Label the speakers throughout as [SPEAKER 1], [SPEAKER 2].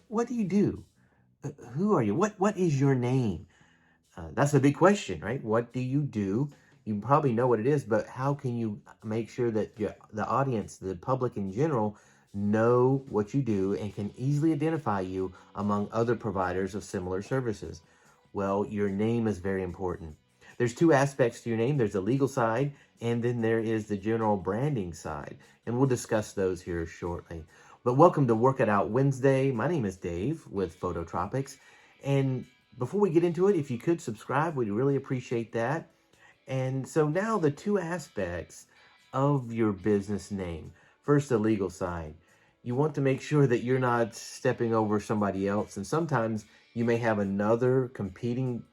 [SPEAKER 1] what do you do? Who are you? What is your name? That's a big question, right? What do you do? You probably know what it is, but how can you make sure that the audience, the public in general, know what you do and can easily identify you among other providers of similar services? Well, your name is very important. There's two aspects to your name. There's the legal side, and then there is the general branding side. And we'll discuss those here shortly. But welcome to Work It Out Wednesday. My name is Dave with Phototropics. And before we get into it, if you could subscribe, we'd really appreciate that. And so now the two aspects of your business name. First, the legal side. You want to make sure that you're not stepping over somebody else. And sometimes you may have another competing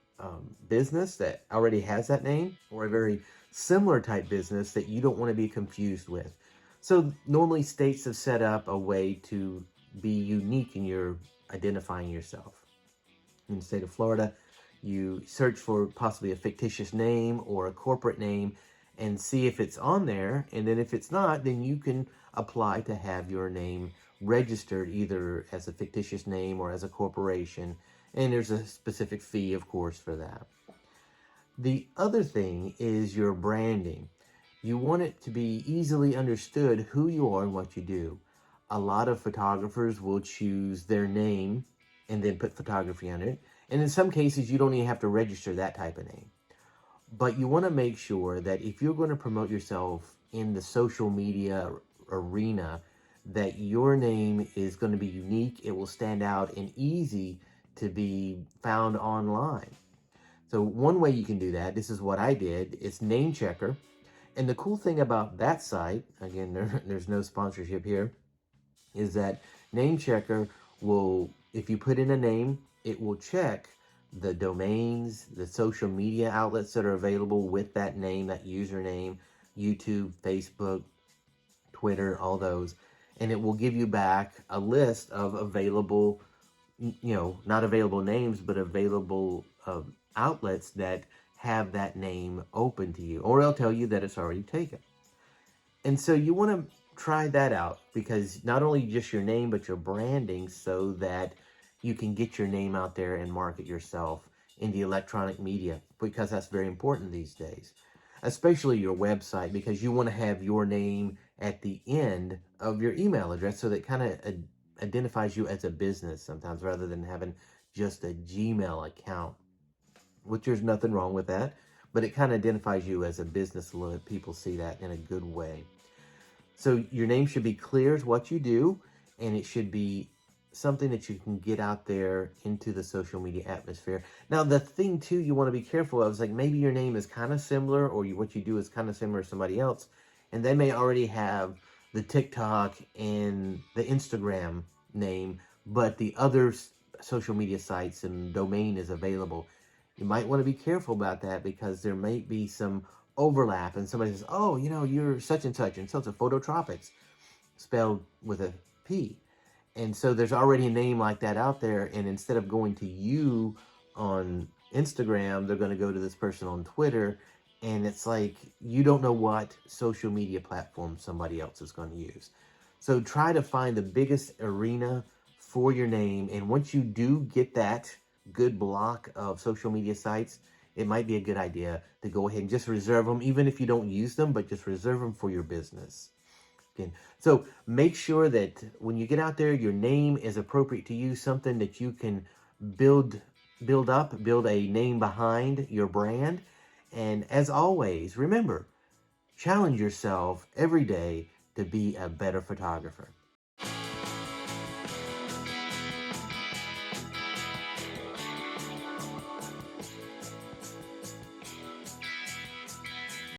[SPEAKER 1] business that already has that name, or a very similar type business that you don't want to be confused with. So normally states have set up a way to be unique in your identifying yourself. In the state of Florida, you search for possibly a fictitious name or a corporate name and see if it's on there. And then if it's not, then you can apply to have your name registered either as a fictitious name or as a corporation. And there's a specific fee, of course, for that. The other thing is your branding. You want it to be easily understood who you are and what you do. A lot of photographers will choose their name and then put photography on it. And in some cases, you don't even have to register that type of name. But you want to make sure that if you're going to promote yourself in the social media arena, that your name is going to be unique, it will stand out, and easy to be found online. So one way you can do that, this is what I did, it's Name Checker. And the cool thing about that site, again, there's no sponsorship here, is that Name Checker will, if you put in a name, it will check the domains, the social media outlets that are available with that name, that username, YouTube, Facebook, Twitter, all those. And it will give you back a list of available, not available names, but available outlets that have that name open to you, or it'll tell you that it's already taken. And so you want to try that out, because not only just your name, but your branding, so that you can get your name out there and market yourself in the electronic media, because that's very important these days, especially your website, because you want to have your name at the end of your email address, so that kind of identifies you as a business sometimes, rather than having just a Gmail account, which there's nothing wrong with that, but it kind of identifies you as a business so that people see that in a good way. So your name should be clear as what you do, and it should be something that you can get out there into the social media atmosphere. Now, the thing too you want to be careful of is, like, maybe your name is kind of similar, or what you do is kind of similar to somebody else, and they may already have the TikTok and the Instagram name, but the other social media sites and domain is available. You might want to be careful about that, because there may be some overlap, and somebody says, oh, you're such and such a Phototropics, spelled with a P. And so there's already a name like that out there, and instead of going to you on Instagram, they're going to go to this person on Twitter, and it's like you don't know what social media platform somebody else is going to use. So try to find the biggest arena for your name, and once you do get that good block of social media sites, it might be a good idea to go ahead and just reserve them, even if you don't use them, but just reserve them for your business. Okay. So make sure that when you get out there, your name is appropriate to you, something that you can build a name behind your brand. And as always, remember, challenge yourself every day to be a better photographer.